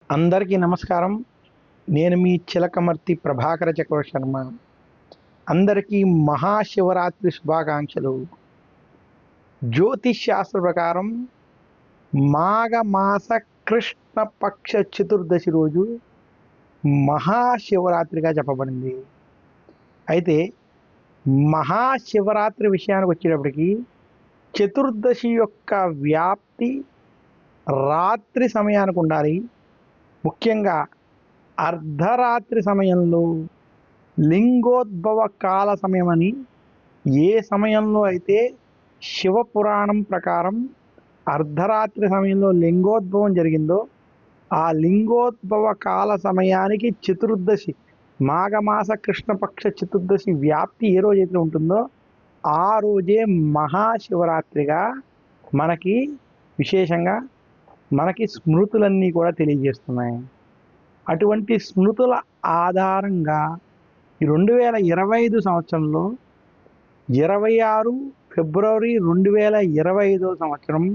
అందరికీ నమస్కారం. నేను మీ చిలకమర్తి ప్రభాకర చక్రవర్తి శర్మ. అందరికీ మహాశివరాత్రి శుభాకాంక్షలు. జ్యోతిష్ శాస్త్ర ప్రకారం మాఘమాస కృష్ణ పక్ష చతుర్దశి రోజు మహాశివరాత్రిగా చెప్పబడింది. అయితే మహాశివరాత్రి విషయానికి వచ్చేటప్పటికి చతుర్దశి యొక్క వ్యాప్తి రాత్రి సమయానికి ఉండాలి. ముఖ్యంగా అర్ధరాత్రి సమయంలో లింగోద్భవ కాల సమయమని ఏ సమయంలో అయితే శివపురాణం ప్రకారం అర్ధరాత్రి సమయంలో లింగోద్భవం జరిగిందో ఆ లింగోద్భవ కాల సమయానికి చతుర్దశి మాఘమాస కృష్ణపక్ష చతుర్దశి వ్యాప్తి ఏ రోజైతే ఉంటుందో ఆ రోజే మహాశివరాత్రిగా మనకి విశేషంగా మనకి స్మృతులన్నీ కూడా తెలియజేస్తున్నాయి. అటువంటి స్మృతుల ఆధారంగా ఈ 2025 సంవత్సరంలో 26 ఫిబ్రవరి 2025 సంవత్సరం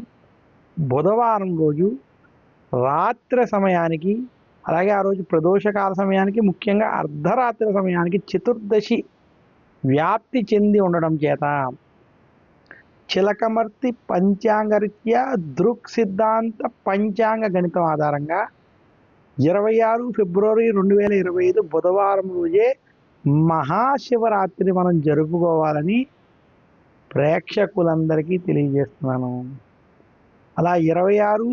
బుధవారం రోజు రాత్రి సమయానికి, అలాగే ఆ రోజు ప్రదోషకాల సమయానికి, ముఖ్యంగా అర్ధరాత్రి సమయానికి చతుర్దశి వ్యాప్తి చెంది ఉండడం చేత చిలకమర్తి పంచాంగరీత్యా దృక్ సిద్ధాంత పంచాంగ గణితం ఆధారంగా 26 ఫిబ్రవరి 2025 బుధవారం రోజే మహాశివరాత్రి మనం జరుపుకోవాలని ప్రేక్షకులందరికీ తెలియజేస్తున్నాను. అలా 26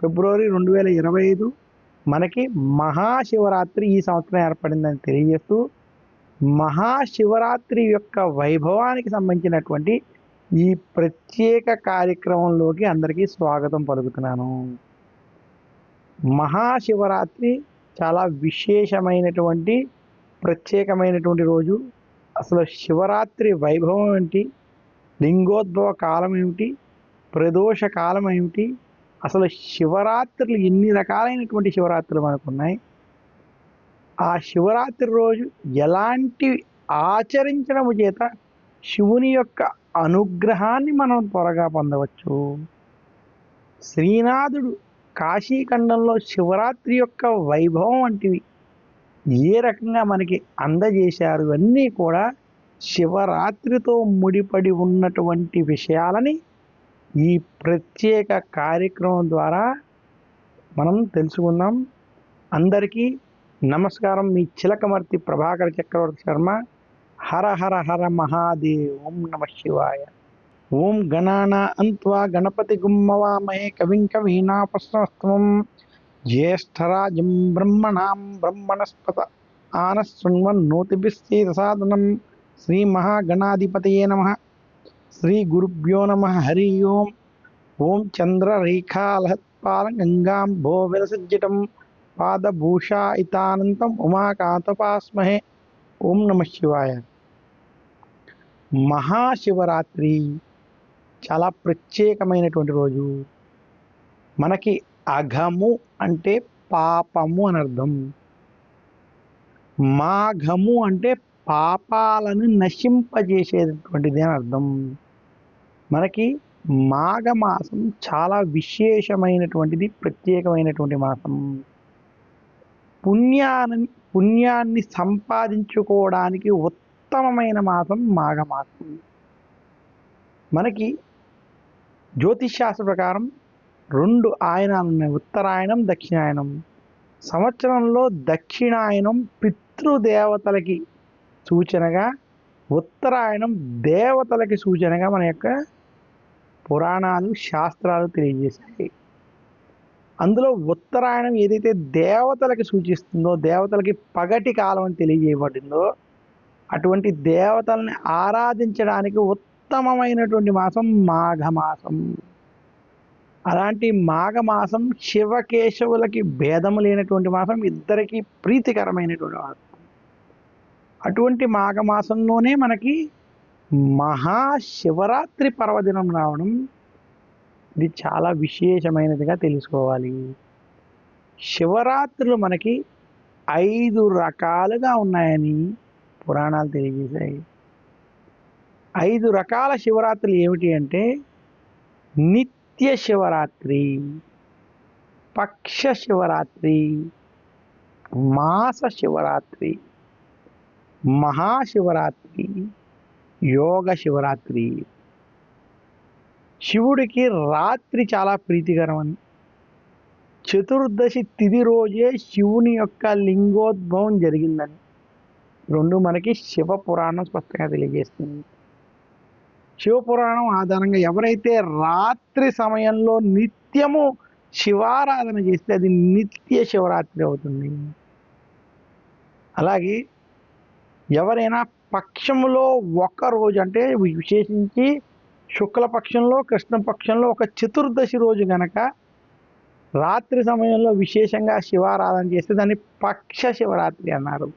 ఫిబ్రవరి 2025 మనకి మహాశివరాత్రి ఈ సంవత్సరం ఏర్పడిందని తెలియజేస్తూ మహాశివరాత్రి యొక్క వైభవానికి సంబంధించినటువంటి ఈ ప్రత్యేక కార్యక్రమంలోకి అందరికీ స్వాగతం పలుకుతున్నాను. మహాశివరాత్రి చాలా విశేషమైనటువంటి ప్రత్యేకమైనటువంటి రోజు. అసలు శివరాత్రి వైభవం ఏంటి, లింగోద్భవ కాలం ఏమిటి, ప్రదోష కాలం ఏమిటి, అసలు శివరాత్రులు ఎన్ని రకాలైనటువంటి శివరాత్రులు మనకు ఉన్నాయి, ఆ శివరాత్రి రోజు ఎలాంటి ఆచరించడం చేత శివుని యొక్క అనుగ్రహాన్ని మనం త్వరగా పొందవచ్చు, శ్రీనాథుడు కాశీఖండంలో శివరాత్రి యొక్క వైభవం వంటివి ఏ రకంగా మనకి అందజేశారు అన్నీ కూడా శివరాత్రితో ముడిపడి ఉన్నటువంటి విషయాలని ఈ ప్రత్యేక కార్యక్రమం ద్వారా మనం తెలుసుకుందాం. అందరికీ నమస్కారం. మీ చిలకమర్తి ప్రభాకర చక్రవర్తి శర్మ. హర హర హర మహాదేవ్. ఓం నమ శివాయ. ఓం గణానాన్త్వా గణపతి గుమ్మవామహే కవిం కవీనాపస్మస్తమం జ్యేష్ఠరాజం బ్రహ్మణాం బ్రహ్మణస్పత ఆనశృణ్వన్నోతిభిశ్చేదసాదనం. శ్రీ మహాగణాధిపతయే నమః. శ్రీ గురుభ్యో నమః. హరి ఓం. ఓం చంద్రరేఖాలహత్పాలం గంగాం భో విలసజ్జితం పాదభూషాయితానంతం ఉమాకాంతపాస్మహే. ఓం నమ శివాయ. మహాశివరాత్రి చాలా ప్రత్యేకమైనటువంటి రోజు. మనకి అఘము అంటే పాపము అని అర్థం, మాఘము అంటే పాపాలను నశింపజేసేటటువంటిది అని అర్థం. మనకి మాఘమాసం చాలా విశేషమైనటువంటిది, ప్రత్యేకమైనటువంటి మాసం. పుణ్యాన్ని సంపాదించుకోవడానికి ఉత్తమమైన మాసం మాఘమాసం. మనకి జ్యోతిష్ శాస్త్ర ప్రకారం 2 ఆయనాలు ఉన్నాయి, ఉత్తరాయణం దక్షిణాయనం. సంవత్సరంలో దక్షిణాయనం పితృదేవతలకి సూచనగా, ఉత్తరాయణం దేవతలకి సూచనగా మన యొక్క పురాణాలు శాస్త్రాలు తెలియజేశాయి. అందులో ఉత్తరాయణం ఏదైతే దేవతలకి సూచిస్తుందో, దేవతలకి పగటి కాలం అని తెలియజేయబడిందో, అటువంటి దేవతల్ని ఆరాధించడానికి ఉత్తమమైనటువంటి మాసం మాఘమాసం. అలాంటి మాఘమాసం శివకేశవులకి భేదము లేనటువంటి మాసం, ఇద్దరికీ ప్రీతికరమైనటువంటి మాసం. అటువంటి మాఘమాసంలోనే మనకి మహాశివరాత్రి పర్వదినం రావడం, ఇది చాలా విశేషమైనదిగా తెలుసుకోవాలి. శివరాత్రులు మనకి 5 రకాలుగా ఉన్నాయని పురాణాలు తెలియజేశాయి. 5 రకాల శివరాత్రులు ఏమిటి అంటే నిత్య శివరాత్రి, పక్ష శివరాత్రి, మాస శివరాత్రి, మహాశివరాత్రి, యోగ శివరాత్రి. శివుడికి రాత్రి చాలా ప్రీతికరమని, చతుర్దశి తిథి రోజే శివుని యొక్క లింగోద్భవం జరిగిందని రెండు మనకి శివపురాణం స్పష్టంగా తెలియజేస్తుంది. శివపురాణం ఆధారంగా ఎవరైతే రాత్రి సమయంలో నిత్యము శివారాధన చేస్తే అది నిత్య శివరాత్రి అవుతుంది. అలాగే ఎవరైనా పక్షములో ఒక రోజు, అంటే విశేషించి శుక్లపక్షంలో కృష్ణపక్షంలో ఒక చతుర్దశి రోజు గనక రాత్రి సమయంలో విశేషంగా శివారాధన చేస్తే దాన్ని పక్ష శివరాత్రి అన్నారు.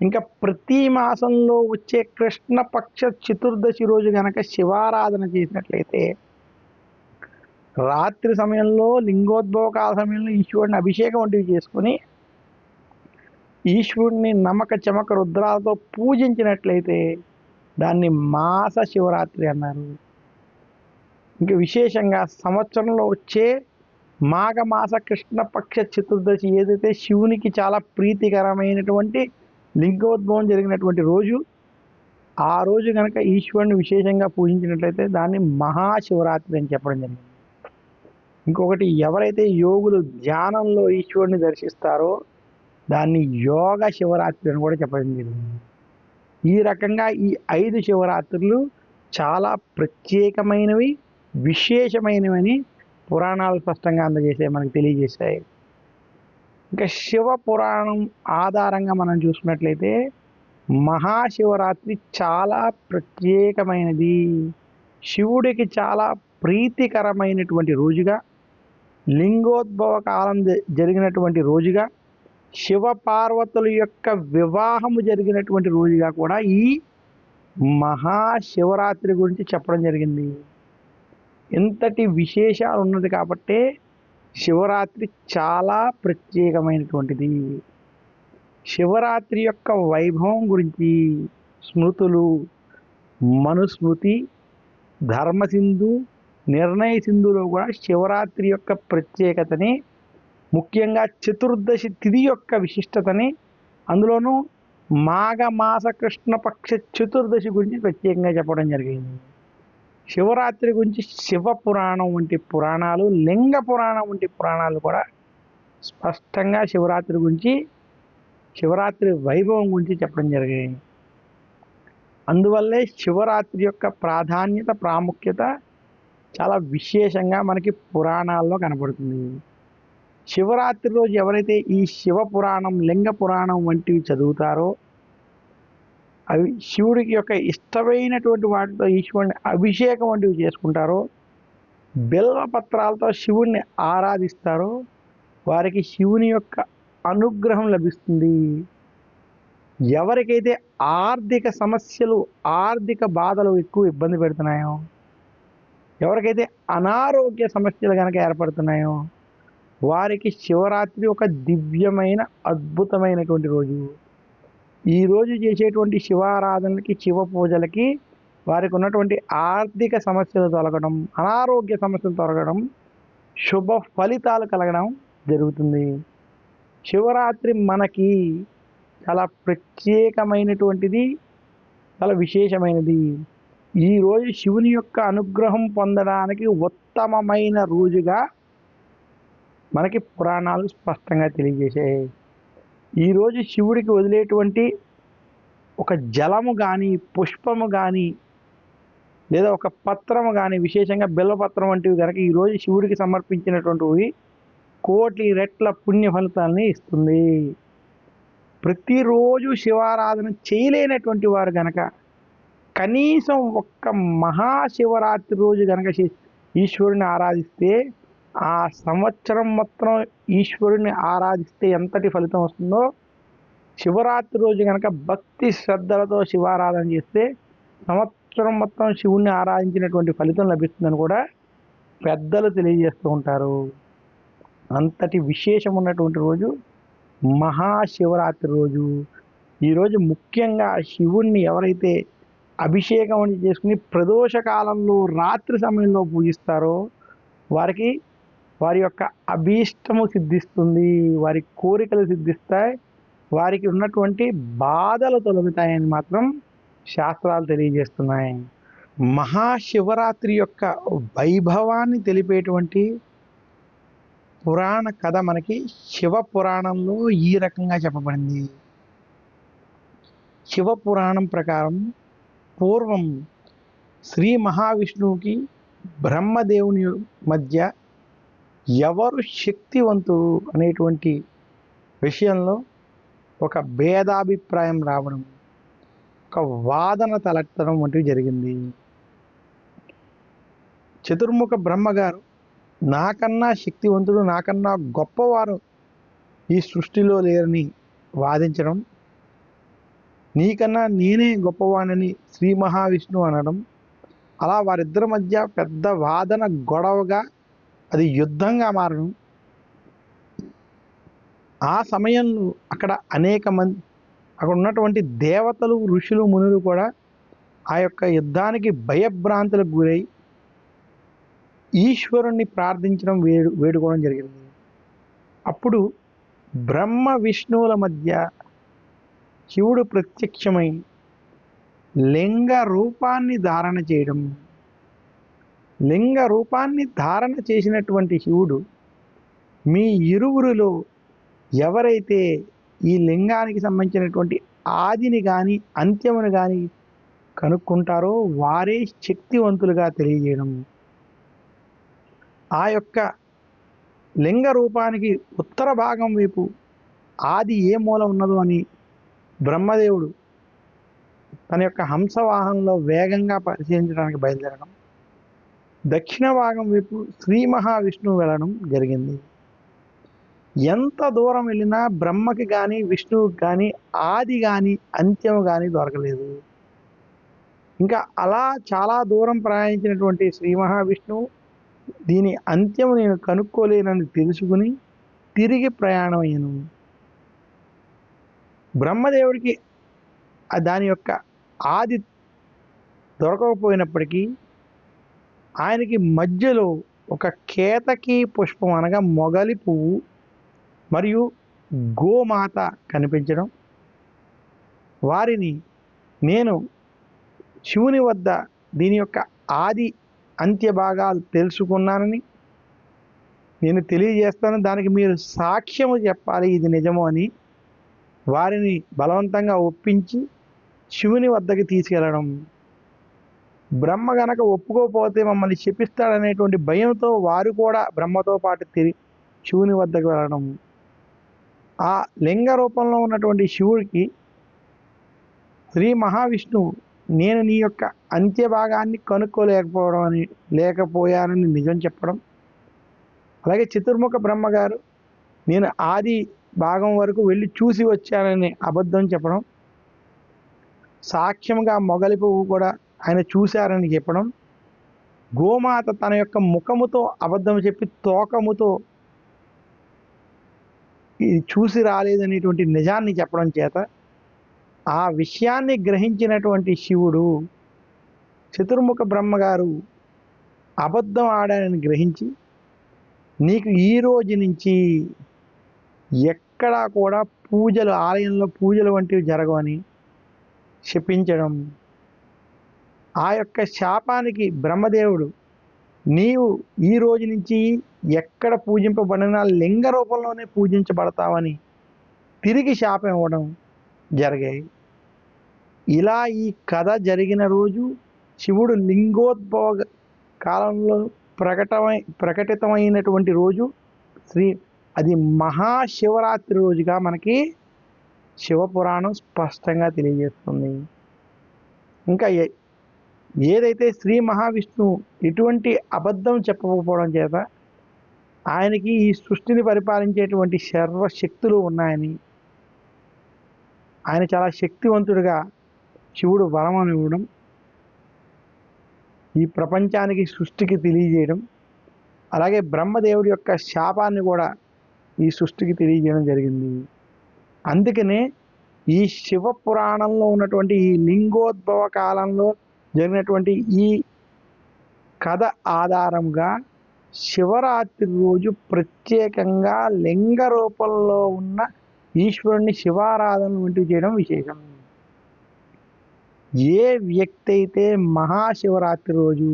ఇంకా ప్రతి మాసంలో వచ్చే కృష్ణపక్ష చతుర్దశి రోజు గనక శివారాధన చేసినట్లయితే రాత్రి సమయంలో లింగోద్భవ కాల సమయంలో ఈశ్వరుని అభిషేకం వంటివి చేసుకుని ఈశ్వరుడిని నమక చమక రుద్రాలతో పూజించినట్లయితే దాన్ని మాస శివరాత్రి అన్నారు. ఇంకా విశేషంగా సంవత్సరంలో వచ్చే మాఘమాస కృష్ణపక్ష చతుర్దశి ఏదైతే శివునికి చాలా ప్రీతికరమైనటువంటి లింగోద్భవం జరిగినటువంటి రోజు, ఆ రోజు కనుక ఈశ్వరుని విశేషంగా పూజించినట్లయితే దాన్ని మహాశివరాత్రి అని చెప్పడం జరిగింది. ఇంకొకటి, ఎవరైతే యోగులు ధ్యానంలో ఈశ్వరుని దర్శిస్తారో దాన్ని యోగ శివరాత్రి అని కూడా చెప్పడం జరిగింది. ఈ రకంగా ఈ 5 శివరాత్రులు చాలా ప్రత్యేకమైనవి, విశేషమైనవని పురాణాలు స్పష్టంగా మనకు తెలియజేశాయి. ఇంకా శివ పురాణం ఆధారంగా మనం చూసుకున్నట్లయితే మహాశివరాత్రి చాలా ప్రత్యేకమైనది, శివుడికి చాలా ప్రీతికరమైనటువంటి రోజుగా, లింగోద్భవ కాలం జరిగినటువంటి రోజుగా, శివ పార్వతుల యొక్క వివాహము జరిగినటువంటి రోజుగా కూడా ఈ మహాశివరాత్రి గురించి చెప్పడం జరిగింది. ఇంతటి విశేషాలు ఉన్నది కాబట్టే శివరాత్రి చాలా ప్రత్యేకమైనటువంటిది. శివరాత్రి యొక్క వైభవం గురించి స్మృతులు మనుస్మృతి, ధర్మసింధు, నిర్ణయ సింధులో కూడా శివరాత్రి యొక్క ప్రత్యేకతని, ముఖ్యంగా చతుర్దశి తిథి యొక్క విశిష్టతని, అందులోనూ మాఘమాస కృష్ణపక్ష చతుర్దశి గురించి ప్రత్యేకంగా చెప్పడం జరిగింది. శివరాత్రి గురించి శివ పురాణం వంటి పురాణాలు, లింగ పురాణం వంటి పురాణాలు కూడా స్పష్టంగా శివరాత్రి గురించి, శివరాత్రి వైభవం గురించి చెప్పడం జరిగింది. అందువల్లే శివరాత్రి యొక్క ప్రాధాన్యత, ప్రాముఖ్యత చాలా విశేషంగా మనకి పురాణాల్లో కనబడుతుంది. శివరాత్రి రోజు ఎవరైతే ఈ శివ పురాణం, లింగ పురాణం వంటివి చదువుతారో, అవి శివుడికి యొక్క ఇష్టమైనటువంటి వాటితో ఈశ్వరుని అభిషేకం వంటివి చేసుకుంటారో, బిల్వపత్రాలతో శివుణ్ణి ఆరాధిస్తారో వారికి శివుని యొక్క అనుగ్రహం లభిస్తుంది. ఎవరికైతే ఆర్థిక సమస్యలు, ఆర్థిక బాధలు ఎక్కువ ఇబ్బంది పెడుతున్నాయో, ఎవరికైతే అనారోగ్య సమస్యలు కనుక ఏర్పడుతున్నాయో వారికి శివరాత్రి ఒక దివ్యమైన, అద్భుతమైనటువంటి రోజు. ఈరోజు చేసేటువంటి శివారాధనలకి, శివ పూజలకి వారికి ఉన్నటువంటి ఆర్థిక సమస్యలు తొలగడం, అనారోగ్య సమస్యలు తొలగడం, శుభ ఫలితాలు కలగడం జరుగుతుంది. శివరాత్రి మనకి చాలా ప్రత్యేకమైనటువంటిది, చాలా విశేషమైనది. ఈరోజు శివుని యొక్క అనుగ్రహం పొందడానికి ఉత్తమమైన రోజుగా మనకి పురాణాలు స్పష్టంగా తెలియజేశాయి. ఈరోజు శివుడికి వదిలేటువంటి ఒక జలము కానీ, పుష్పము కానీ, లేదా ఒక పత్రము కానీ, విశేషంగా బిల్వపత్రం వంటివి కనుక ఈరోజు శివుడికి సమర్పించినటువంటివి కోటి రెట్ల పుణ్య ఫలితాలని ఇస్తుంది. ప్రతిరోజు శివారాధన చేయలేనటువంటి వారు కనుక కనీసం ఒక్క మహాశివరాత్రి రోజు కనుక ఈశ్వరుని ఆరాధిస్తే, ఆ సంవత్సరం మొత్తం ఈశ్వరుని ఆరాధిస్తే ఎంతటి ఫలితం వస్తుందో, శివరాత్రి రోజు కనుక భక్తి శ్రద్ధలతో శివారాధన చేస్తే సంవత్సరం మొత్తం శివుణ్ణి ఆరాధించినటువంటి ఫలితం లభిస్తుందని కూడా పెద్దలు తెలియజేస్తూ ఉంటారు. అంతటి విశేషం ఉన్నటువంటి రోజు మహాశివరాత్రి రోజు. ఈరోజు ముఖ్యంగా శివుణ్ణి ఎవరైతే అభిషేకం చేసుకుని ప్రదోష కాలంలో రాత్రి సమయంలో పూజిస్తారో వారికి వారి యొక్క అభీష్టము సిద్ధిస్తుంది, వారి కోరికలు సిద్ధిస్తాయి, వారికి ఉన్నటువంటి బాధలు తొలగుతాయని మాత్రం శాస్త్రాలు తెలియజేస్తున్నాయి. మహాశివరాత్రి యొక్క వైభవాన్ని తెలిపేటువంటి పురాణ కథ మనకి శివ పురాణంలో ఈ రకంగా చెప్పబడింది. శివ పురాణం ప్రకారం పూర్వం శ్రీ మహావిష్ణువుకి బ్రహ్మదేవుని మధ్య ఎవరు శక్తివంతుడు అనేటువంటి విషయంలో ఒక భేదాభిప్రాయం రావడం, ఒక వాదన తలెత్తడం వంటివి జరిగింది. చతుర్ముఖ బ్రహ్మగారు నాకన్నా శక్తివంతుడు, నాకన్నా గొప్పవారు ఈ సృష్టిలో లేరని వాదించడం, నీకన్నా నేనే గొప్పవాణని శ్రీ మహావిష్ణువు అనడం, అలా వారిద్దరి మధ్య పెద్ద వాదన గొడవగా అది యుద్ధంగా మారడం. ఆ సమయంలో అక్కడ అనేక మంది అక్కడ ఉన్నటువంటి దేవతలు, ఋషులు, మునులు కూడా ఆ యొక్క యుద్ధానికి భయభ్రాంతులకు గురై ఈశ్వరుణ్ణి ప్రార్థించడం, వేడుకోవడం జరిగింది. అప్పుడు బ్రహ్మ విష్ణువుల మధ్య శివుడు ప్రత్యక్షమై లింగ రూపాన్ని ధారణ చేయడం. లింగ రూపాన్ని ధారణ చేసినటువంటి శివుడు మీ ఇరువురిలో ఎవరైతే ఈ లింగానికి సంబంధించినటువంటి ఆదిని కానీ అంత్యమును కానీ కనుక్కుంటారో వారే శక్తివంతులుగా తెలియజేయడం. ఆ యొక్క లింగ రూపానికి ఉత్తర భాగం వైపు ఆది ఏ మూల ఉన్నదో అని బ్రహ్మదేవుడు తన యొక్క హంసవాహనంలో వేగంగా పరిశీలించడానికి బయలుదేరడం, దక్షిణ భాగం వైపు శ్రీ మహావిష్ణువు వెళ్ళడం జరిగింది. ఎంత దూరం వెళ్ళినా బ్రహ్మకి కానీ విష్ణువుకి కానీ ఆది కానీ అంత్యము కానీ దొరకలేదు. ఇంకా అలా చాలా దూరం ప్రయాణించినటువంటి శ్రీ మహావిష్ణువు దీని అంత్యము నేను కనుక్కోలేనని తెలుసుకుని తిరిగి ప్రయాణం అయ్యాను. బ్రహ్మదేవుడికి దాని యొక్క ఆది దొరకకపోయినప్పటికీ ఆయనకి మధ్యలో ఒక కేతకీ పుష్పం అనగా మొగలి పువ్వు మరియు గోమాత కనిపించడం, వారిని నేను శివుని వద్ద దీని యొక్క ఆది అంత్య భాగాలు తెలుసుకున్నానని నేను తెలియజేస్తాను, దానికి మీరు సాక్ష్యము చెప్పాలి ఇది నిజము అని వారిని బలవంతంగా ఒప్పించి శివుని వద్దకి తీసుకెళ్ళడం. బ్రహ్మ గనక ఒప్పుకోకపోతే మమ్మల్ని శపిస్తాడనేటువంటి భయంతో వారు కూడా బ్రహ్మతో పాటు శివుని వద్దకు వెళ్ళడం. ఆ లింగ రూపంలో ఉన్నటువంటి శివుడికి శ్రీ మహావిష్ణువు నేను నీ యొక్క అంత్య భాగాన్ని లేకపోయానని నిజం చెప్పడం, అలాగే చతుర్ముఖ బ్రహ్మగారు నేను ఆది భాగం వరకు వెళ్ళి చూసి వచ్చానని అబద్ధం చెప్పడం, సాక్ష్యంగా మొగలి పువ్వు కూడా ఆయన చూశారని చెప్పడం, గోమాత తన యొక్క ముఖముతో అబద్ధం చెప్పి తోకముతో ఇది చూసి రాలేదనేటువంటి నిజాన్ని చెప్పడం చేత ఆ విషయాన్ని గ్రహించినటువంటి శివుడు చతుర్ముఖ బ్రహ్మగారు అబద్ధం ఆడానని గ్రహించి నీకు ఈ రోజు నుంచి ఎక్కడా కూడా పూజలు, ఆలయంలో పూజలు వంటివి జరగవని శపించడం. ఆ యొక్క శాపానికి బ్రహ్మదేవుడు నీవు ఈ రోజు నుంచి ఎక్కడ పూజింపబడినా లింగ రూపంలోనే పూజించబడతావని తిరిగి శాపం ఇవ్వడం జరిగాయి. ఇలా ఈ కథ జరిగిన రోజు శివుడు లింగోద్భవ కాలంలో ప్రకటితమైనటువంటి రోజు అది మహాశివరాత్రి రోజుగా మనకి శివపురాణం స్పష్టంగా తెలియజేస్తుంది. ఇంకా ఏదైతే శ్రీ మహావిష్ణువు ఎటువంటి అబద్ధం చెప్పకపోవడం చేత ఆయనకి ఈ సృష్టిని పరిపాలించేటువంటి సర్వశక్తులు ఉన్నాయని, ఆయన చాలా శక్తివంతుడిగా శివుడు వరం ఇవ్వడం, ఈ ప్రపంచానికి సృష్టికి తెలియజేయడం, అలాగే బ్రహ్మదేవుడి యొక్క శాపాన్ని కూడా ఈ సృష్టికి తెలియజేయడం జరిగింది. అందుకనే ఈ శివ పురాణంలో ఉన్నటువంటి ఈ లింగోద్భవ కాలంలో జరిగినటువంటి ఈ కథ ఆధారంగా శివరాత్రి రోజు ప్రత్యేకంగా లింగ రూపంలో ఉన్న ఈశ్వరుని శివారాధన వంటివి చేయడం విశేషం. ఏ వ్యక్తి అయితే మహాశివరాత్రి రోజు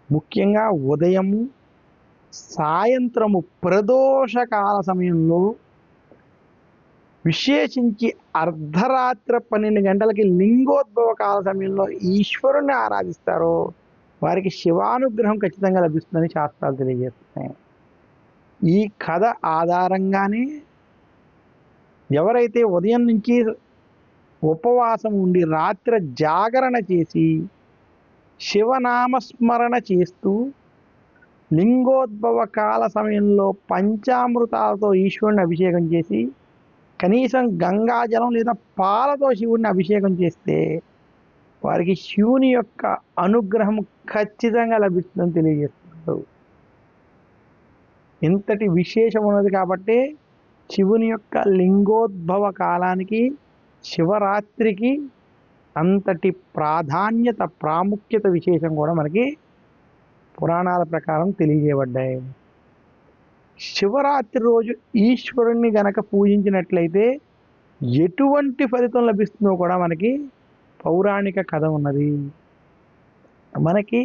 ముఖ్యంగా ఉదయము సాయంత్రము ప్రదోషకాల సమయంలో విశేషించి అర్ధరాత్రి 12 గంటలకి లింగోద్భవ కాల సమయంలో ఈశ్వరుని ఆరాధిస్తారో వారికి శివానుగ్రహం ఖచ్చితంగా లభిస్తుందని శాస్త్రాలు తెలియజేస్తున్నాయి. ఈ కథ ఆధారంగానే ఎవరైతే ఉదయం నుంచి ఉపవాసం ఉండి రాత్రి జాగరణ చేసి శివనామస్మరణ చేస్తూ లింగోద్భవ కాల సమయంలో పంచామృతాలతో ఈశ్వరుని అభిషేకం చేసి కనీసం గంగాజలం లేదా పాలతో శివుడిని అభిషేకం చేస్తే వారికి శివుని యొక్క అనుగ్రహం ఖచ్చితంగా లభిస్తుందని తెలియజేస్తున్నారు. ఇంతటి విశేషం ఉన్నది కాబట్టి శివుని యొక్క లింగోద్భవ కాలానికి శివరాత్రికి అంతటి ప్రాధాన్యత ప్రాముఖ్యత విశేషం కూడా మనకి పురాణాల ప్రకారం తెలియజేయబడ్డాయి. శివరాత్రి రోజు ఈశ్వరుణ్ణి గనక పూజించినట్లయితే ఎటువంటి ఫలితం లభిస్తుందో కూడా మనకి పౌరాణిక కథ ఉన్నది. మనకి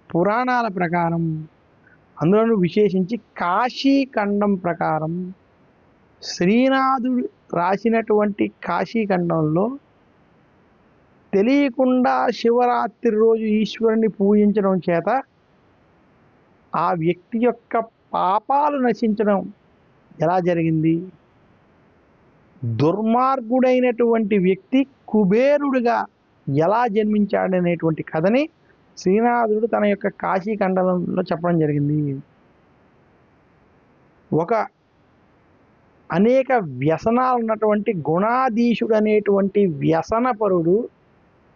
పురాణాల ప్రకారం అందులోనూ విశేషించి కాశీఖండం ప్రకారం శ్రీనాథుడు రాసినటువంటి కాశీఖండంలో తెలియకుండా శివరాత్రి రోజు ఈశ్వరుని పూజించడం చేత ఆ వ్యక్తి యొక్క పాపాలు నశించడం ఎలా జరిగింది, దుర్మార్గుడైనటువంటి వ్యక్తి కుబేరుడిగా ఎలా జన్మించాడనేటువంటి కథని శ్రీనాథుడు తన యొక్క కాశీఖండంలో చెప్పడం జరిగింది. ఒక అనేక వ్యసనాలు ఉన్నటువంటి గుణాధీశుడు అనేటువంటి వ్యసనపరుడు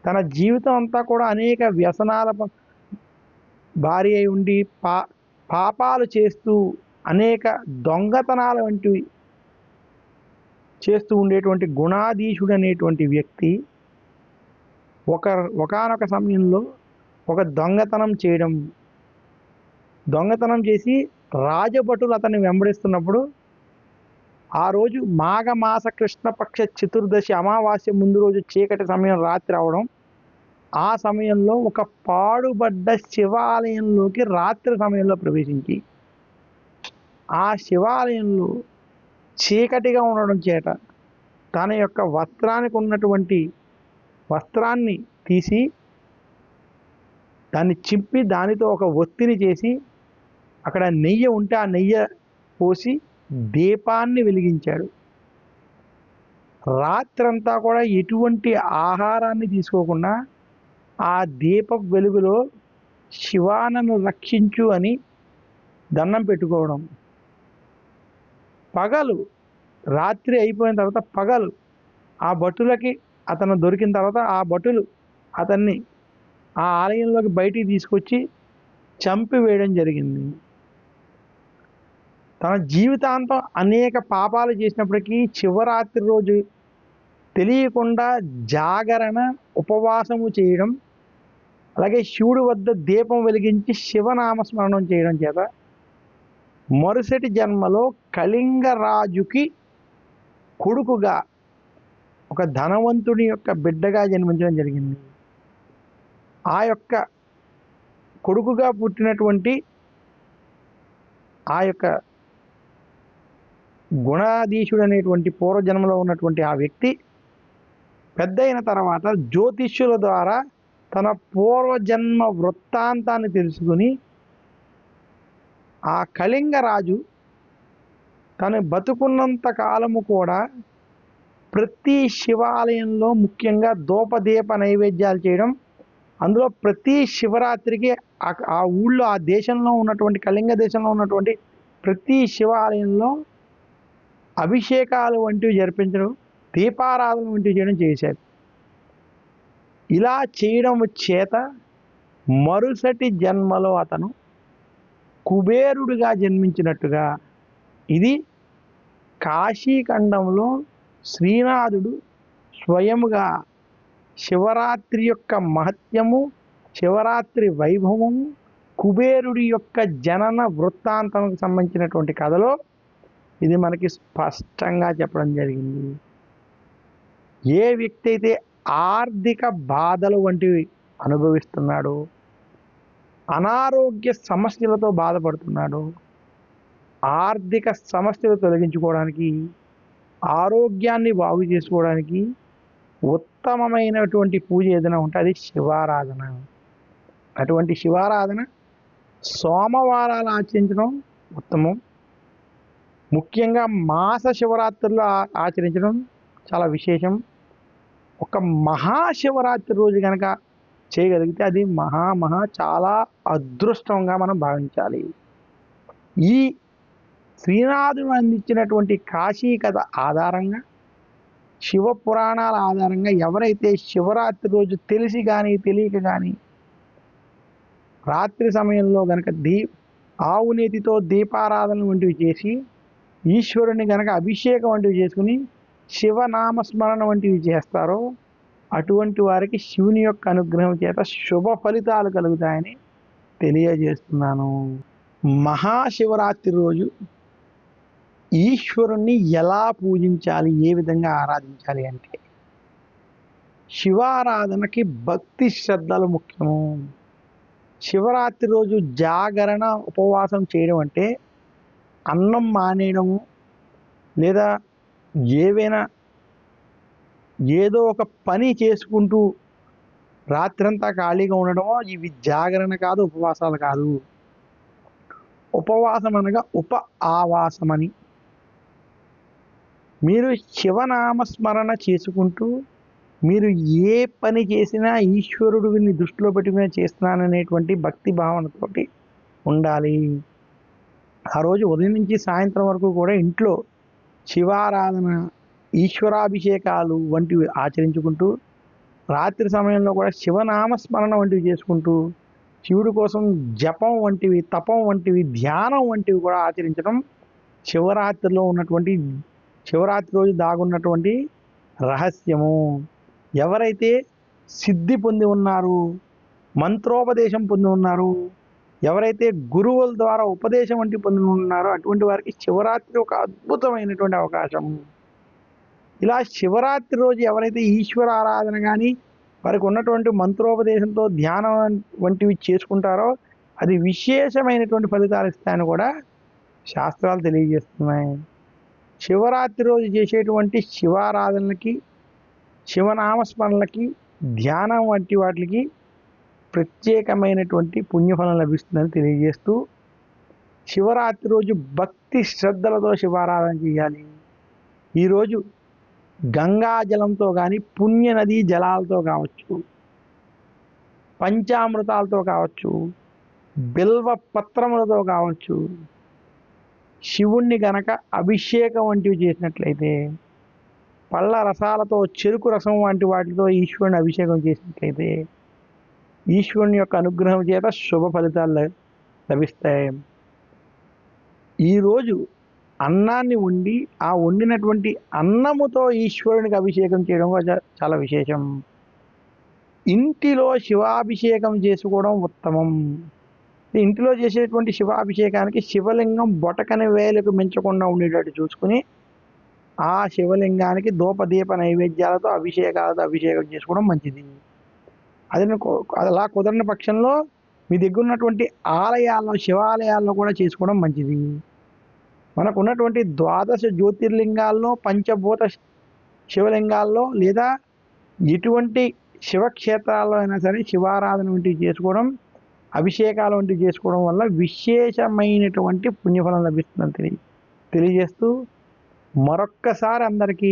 తన జీవితం అంతా కూడా అనేక వ్యసనాల భారీ అయి ఉండి పాపాలు చేస్తూ అనేక దొంగతనాల వంటివి చేస్తూ ఉండేటువంటి గుణాధీశుడు అనేటువంటి వ్యక్తి ఒకానొక సమయంలో ఒక దొంగతనం చేసి రాజభటులు అతన్ని వెంబడిస్తున్నప్పుడు ఆ రోజు మాఘమాస కృష్ణపక్ష చతుర్దశి అమావాస్య ముందు రోజు చీకటి సమయం రాత్రి అవడం, ఆ సమయంలో ఒక పాడుబడ్డ శివాలయంలోకి రాత్రి సమయంలో ప్రవేశించి ఆ శివాలయంలో చీకటిగా ఉండడం చేత తన యొక్క వస్త్రానికి ఉన్నటువంటి వస్త్రాన్ని తీసి దాన్ని చింపి దానితో ఒక ఒత్తిని చేసి అక్కడ నెయ్యి ఉంటే ఆ నెయ్యి పోసి దీపాన్ని వెలిగించాడు. రాత్రంతా కూడా ఎటువంటి ఆహారాన్ని తీసుకోకుండా ఆ దీప వెలుగులో శివానను రక్షించు అని దండం పెట్టుకోవడం. పగలు రాత్రి అయిపోయిన తర్వాత పగలు ఆ భటులకి అతను దొరికిన తర్వాత ఆ భటులు అతన్ని ఆ ఆలయంలోకి బయటికి తీసుకొచ్చి చంపివేయడం జరిగింది. తన జీవితాంతం అనేక పాపాలు చేసినప్పటికీ శివరాత్రి రోజు తెలియకుండా జాగరణ ఉపవాసము చేయడం, అలాగే శివుడి వద్ద దీపం వెలిగించి శివనామస్మరణం చేయడం చేత మరుసటి జన్మలో కళింగరాజుకి కొడుకుగా ఒక ధనవంతుని యొక్క బిడ్డగా జన్మించడం జరిగింది. ఆ యొక్క కొడుకుగా పుట్టినటువంటి ఆ యొక్క గుణాధీశుడు అనేటువంటి పూర్వజన్మలో ఉన్నటువంటి ఆ వ్యక్తి పెద్ద అయిన తర్వాత జ్యోతిష్యుల ద్వారా తన పూర్వజన్మ వృత్తాంతాన్ని తెలుసుకుని ఆ కళింగరాజు తను బతుకున్నంత కాలము కూడా ప్రతి శివాలయంలో ముఖ్యంగా ధూపదీప నైవేద్యాలు చేయడం, అందులో ప్రతి శివరాత్రికి ఆ ఊళ్ళో ఆ దేశంలో ఉన్నటువంటి కళింగ దేశంలో ఉన్నటువంటి ప్రతి శివాలయంలో అభిషేకాలు వంటివి జరిపించడం, దీపారాధన వంటివి చేయడం చేశారు. ఇలా చేయడం చేత మరుసటి జన్మలో అతను కుబేరుడిగా జన్మించినట్టుగా ఇది కాశీఖండంలో శ్రీనాథుడు స్వయముగా శివరాత్రి యొక్క మహత్యము, శివరాత్రి వైభవము, కుబేరుడి యొక్క జనన వృత్తాంతానికి సంబంధించినటువంటి కథలో ఇది మనకి స్పష్టంగా చెప్పడం జరిగింది. ఏ వ్యక్తి అయితే ఆర్థిక బాధలు వంటివి అనుభవిస్తున్నాడో, అనారోగ్య సమస్యలతో బాధపడుతున్నాడో, ఆర్థిక సమస్యలు తొలగించుకోవడానికి, ఆరోగ్యాన్ని బాగు చేసుకోవడానికి ఉత్తమమైనటువంటి పూజ ఏదైనా ఉంటే అది శివారాధన. అటువంటి శివారాధన సోమవారాలు ఆచరించడం ఉత్తమం. ముఖ్యంగా మాస శివరాత్రులు ఆచరించడం చాలా విశేషం. ఒక మహాశివరాత్రి రోజు కనుక చేయగలిగితే అది చాలా అదృష్టంగా మనం భావించాలి. ఈ శ్రీనాథుడు అందించినటువంటి కాశీ కథ ఆధారంగా, శివ పురాణాల ఆధారంగా ఎవరైతే శివరాత్రి రోజు తెలిసి కానీ తెలియక కానీ రాత్రి సమయంలో గనక ఆవు నేతితో దీపారాధన వంటివి చేసి, ఈశ్వరుని గనక అభిషేకం వంటివి చేసుకుని శివనామస్మరణ వంటివి చేస్తారో అటువంటి వారికి శివుని యొక్క అనుగ్రహం చేత శుభ ఫలితాలు కలుగుతాయని తెలియజేస్తున్నాను. మహాశివరాత్రి రోజు ఈశ్వరుణ్ణి ఎలా పూజించాలి, ఏ విధంగా ఆరాధించాలి అంటే శివారాధనకి భక్తి శ్రద్ధలు ముఖ్యము. శివరాత్రి రోజు జాగరణ ఉపవాసం చేయడం అంటే అన్నం మానేయడము, లేదా ఏదో ఒక పని చేసుకుంటూ రాత్రంతా ఖాళీగా ఉండడమో ఇవి జాగరణ కాదు, ఉపవాసాలు కాదు. ఉపవాసం అనగా ఆవాసమని. మీరు శివనామస్మరణ చేసుకుంటూ మీరు ఏ పని చేసినా ఈశ్వరుడిని దృష్టిలో పెట్టుకుని చేస్తున్నాననేటువంటి భక్తి భావనతోటి ఉండాలి. ఆ రోజు ఉదయం నుంచి సాయంత్రం వరకు కూడా ఇంట్లో శివారాధన, ఈశ్వరాభిషేకాలు వంటివి ఆచరించుకుంటూ, రాత్రి సమయంలో కూడా శివనామస్మరణ వంటివి చేసుకుంటూ, శివుడి కోసం జపం వంటివి, తపం వంటివి, ధ్యానం వంటివి కూడా ఆచరించడం శివరాత్రి రోజు దాగున్నటువంటి రహస్యము. ఎవరైతే సిద్ధి పొంది ఉన్నారు, మంత్రోపదేశం పొంది ఉన్నారు, ఎవరైతే గురువుల ద్వారా ఉపదేశం వంటి పొంది ఉన్నారో అటువంటి వారికి శివరాత్రి ఒక అద్భుతమైనటువంటి అవకాశం. ఇలా శివరాత్రి రోజు ఎవరైతే ఈశ్వర ఆరాధన కానీ వారికి ఉన్నటువంటి మంత్రోపదేశంతో ధ్యానం వంటివి చేసుకుంటారో అది విశేషమైనటువంటి ఫలితాలు ఇస్తాయని కూడా శాస్త్రాలు తెలియజేస్తున్నాయి. శివరాత్రి రోజు చేసేటువంటి శివారాధనలకి, శివనామస్మరణలకి, ధ్యానం వంటి వాటికి ప్రత్యేకమైనటువంటి పుణ్యఫలం లభిస్తుందని తెలియజేస్తూ, శివరాత్రి రోజు భక్తి శ్రద్ధలతో శివారాధన చేయాలి. ఈరోజు గంగా జలంతో కానీ, పుణ్య నదీ జలాలతో కావచ్చు, పంచామృతాలతో కావచ్చు, బిల్వ పత్రములతో కావచ్చు, శివుణ్ణి గనక అభిషేకం వంటివి చేసినట్లయితే, పళ్ళ రసాలతో, చెరుకు రసం వంటి వాటితో ఈశ్వరుని అభిషేకం చేసినట్లయితే ఈశ్వరుని యొక్క అనుగ్రహం చేత శుభ ఫలితాలు లభిస్తాయి. ఈరోజు అన్నాన్ని వండి ఆ వండినటువంటి అన్నముతో ఈశ్వరునికి అభిషేకం చేయడం చాలా విశేషం. ఇంటిలో శివాభిషేకం చేసుకోవడం ఉత్తమం. ఇంటిలో చేసేటువంటి శివాభిషేకానికి శివలింగం బొటకని వేలకు మించకుండా ఉండేటట్టు చూసుకుని ఆ శివలింగానికి ధూపదీప నైవేద్యాలతో అభిషేకం చేసుకోవడం మంచిది. అలా కుదరని పక్షంలో మీ దగ్గర ఉన్నటువంటి ఆలయాల్లో, శివాలయాల్లో కూడా చేసుకోవడం మంచిది. మనకు ఉన్నటువంటి ద్వాదశ జ్యోతిర్లింగాల్లో, పంచభూత శివలింగాల్లో లేదా ఎటువంటి శివక్షేత్రాల్లో అయినా సరే శివారాధన వంటివి చేసుకోవడం, అభిషేకాలు వంటివి చేసుకోవడం వల్ల విశేషమైనటువంటి పుణ్యఫలం లభిస్తుందని తెలియజేస్తూ, మరొక్కసారి అందరికీ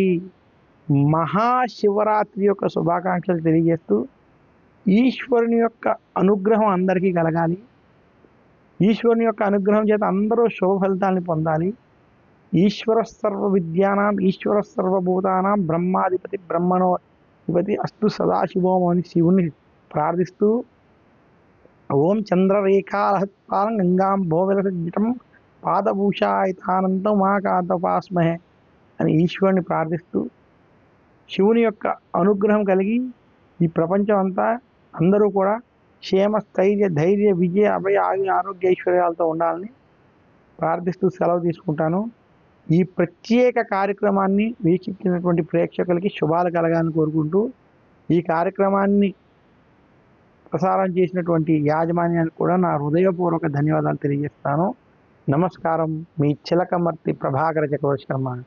మహాశివరాత్రి యొక్క శుభాకాంక్షలు తెలియజేస్తూ, ఈశ్వరుని యొక్క అనుగ్రహం అందరికీ కలగాలి. ఈశ్వరుని యొక్క అనుగ్రహం చేత అందరూ శుభ ఫలితాన్ని పొందాలి. ఈశ్వర సర్వ విద్యానాం, ఈశ్వర సర్వభూతానాం బ్రహ్మాధిపతి బ్రహ్మణోధిపతి అస్తు సదాశివోం అని శివుని ప్రార్థిస్తూ, ఓం చంద్రరేఖాలహత్పాలం గంగాం భోవిలసజ్జితం పాదభూషాయితానందం మహాకాంతోపాస్మహే అని ఈశ్వరుని ప్రార్థిస్తూ, శివుని యొక్క అనుగ్రహం కలిగి ఈ ప్రపంచం అంతా అందరూ కూడా క్షేమ స్థైర్య ధైర్య విజయ అభయ ఆరోగ్య ఐశ్వర్యాలతో ఉండాలని ప్రార్థిస్తూ సెలవు తీసుకుంటాను. ఈ ప్రత్యేక కార్యక్రమాన్ని వీక్షించినటువంటి ప్రేక్షకులకి శుభాలు కలగాలని కోరుకుంటూ ఈ కార్యక్రమాన్ని ప్రసారం చేసినటువంటి యాజమాన్యానికి కూడా నా హృదయపూర్వక ధన్యవాదాలు తెలియజేస్తాను. నమస్కారం. మీ చిలకమర్తి ప్రభాకర చక్రవర్తి శర్మ.